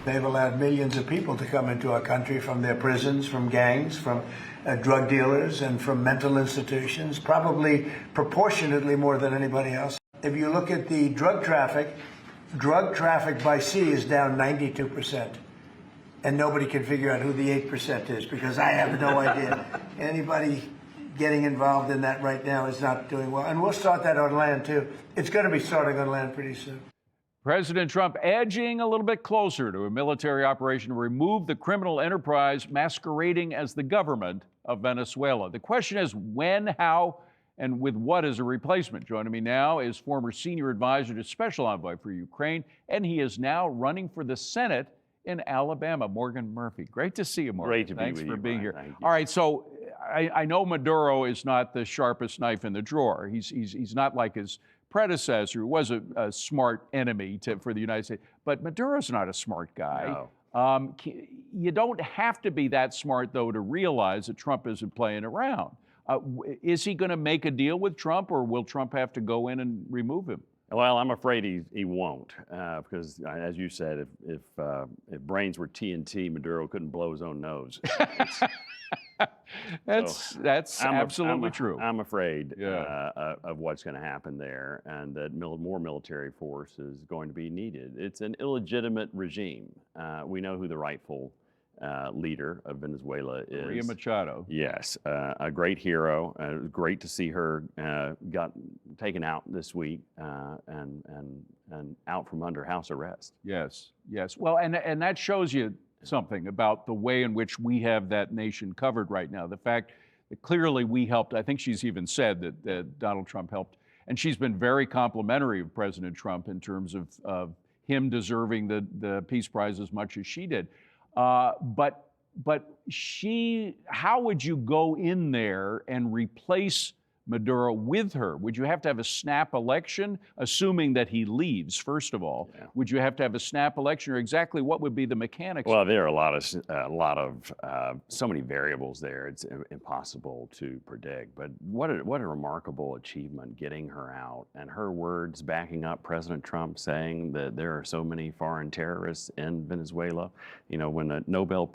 They've allowed millions of people to come into our country from their prisons, from gangs, from drug dealers, and from mental institutions, probably proportionately more than anybody else. If you look at the drug traffic by sea is down 92%. And nobody can figure out who the 8% is, because I have no idea. Anybody getting involved in that right now is not doing well. And we'll start that on land, too. It's going to be starting on land pretty soon. President Trump edging a little bit closer to a military operation to remove the criminal enterprise masquerading as the government of Venezuela. The question is when, how, and with what as a replacement. Joining me now is former senior advisor to Special Envoy for Ukraine, and he is now running for the Senate in Alabama, Morgan Murphy. Great to see you, Morgan. Great to be Thanks with for you, being Brian. here. Thank you. All right, so I know Maduro is not the sharpest knife in the drawer. He's not like his predecessor, who was a smart enemy for the United States. But Maduro's not a smart guy. No. You don't have to be that smart, though, to realize that Trump isn't playing around. Is he going to make a deal with Trump, or will Trump have to go in and remove him? Well, I'm afraid he won't, because as you said, if brains were TNT, Maduro couldn't blow his own nose. That's absolutely true. I'm afraid Yeah. of what's going to happen there, and that more military force is going to be needed. It's an illegitimate regime. We know who the rightful leader of Venezuela is. Maria Machado. Yes, a great hero. It was great to see her got taken out this week and out from under house arrest. Yes, yes. Well, and that shows you something about the way in which we have that nation covered right now. The fact that clearly we helped. I think she's even said that Donald Trump helped, and she's been very complimentary of President Trump in terms of him deserving the Peace Prize as much as she did. But how would you go in there and replace Maduro with her? Would you have to have a snap election, assuming that he leaves, first of all? Yeah. Would you have to have a snap election, or exactly what would be the mechanics? Well, there are so many variables there. It's impossible to predict. But what a remarkable achievement getting her out, and her words backing up President Trump saying that there are so many foreign terrorists in Venezuela. You know, when a Nobel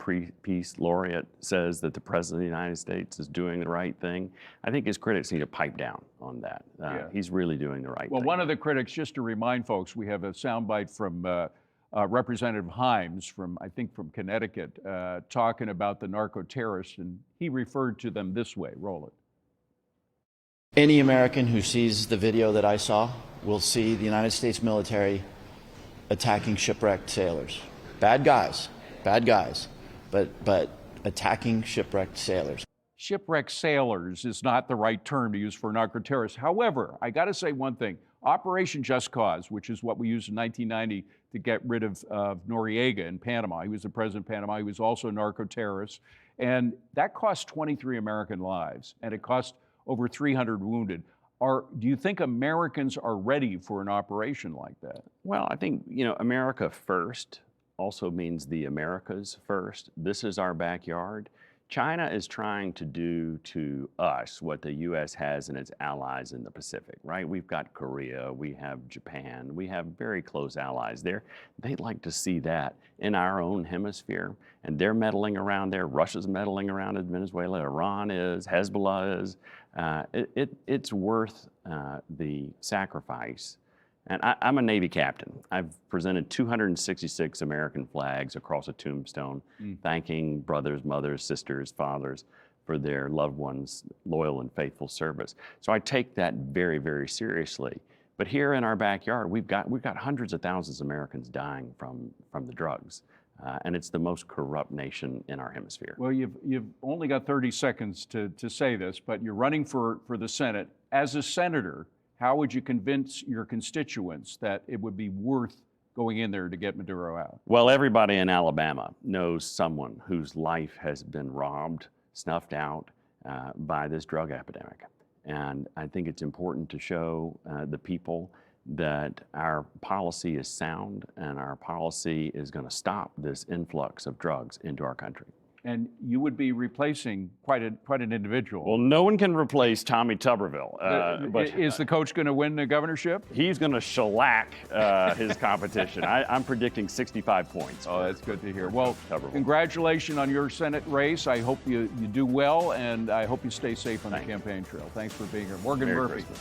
Peace Laureate says that the President of the United States is doing the right thing, I think his critics need to pipe down on that. Yeah. He's really doing the right thing. Well, one of the critics, just to remind folks, we have a soundbite from Representative Himes from Connecticut, talking about the narco-terrorists, and he referred to them this way. Roll it. Any American who sees the video that I saw will see the United States military attacking shipwrecked sailors. Bad guys, but attacking shipwrecked sailors. Shipwrecked sailors is not the right term to use for narco-terrorists. However, I got to say one thing. Operation Just Cause, which is what we used in 1990 to get rid of Noriega in Panama. He was the president of Panama. He was also a narco-terrorist. And that cost 23 American lives, and it cost over 300 wounded. Do you think Americans are ready for an operation like that? Well, I think, America first also means the Americas first. This is our backyard. China is trying to do to us what the U.S. has in its allies in the Pacific, right? We've got Korea, we have Japan, we have very close allies there. They'd like to see that in our own hemisphere, and they're meddling around there. Russia's meddling around in Venezuela, Iran is, Hezbollah is. It's worth the sacrifice. And I'm a Navy captain. I've presented 266 American flags across a tombstone, thanking brothers, mothers, sisters, fathers for their loved ones' loyal and faithful service. So I take that very, very seriously. But here in our backyard, we've got hundreds of thousands of Americans dying from the drugs. And it's the most corrupt nation in our hemisphere. Well, you've only got 30 seconds to say this, but you're running for the Senate. As a senator, how would you convince your constituents that it would be worth going in there to get Maduro out? Well, everybody in Alabama knows someone whose life has been robbed, snuffed out by this drug epidemic. And I think it's important to show the people that our policy is sound and our policy is going to stop this influx of drugs into our country. And you would be replacing quite an individual. Well, no one can replace Tommy Tuberville. But is the coach going to win the governorship? he's going to shellac his competition. I'm predicting 65 points. Oh, that's good to hear. Well, Tuberville. congratulations on your Senate race. I hope you do well, and I hope you stay safe on the campaign trail. Thanks for being here. Morgan Merry Murphy. Christmas.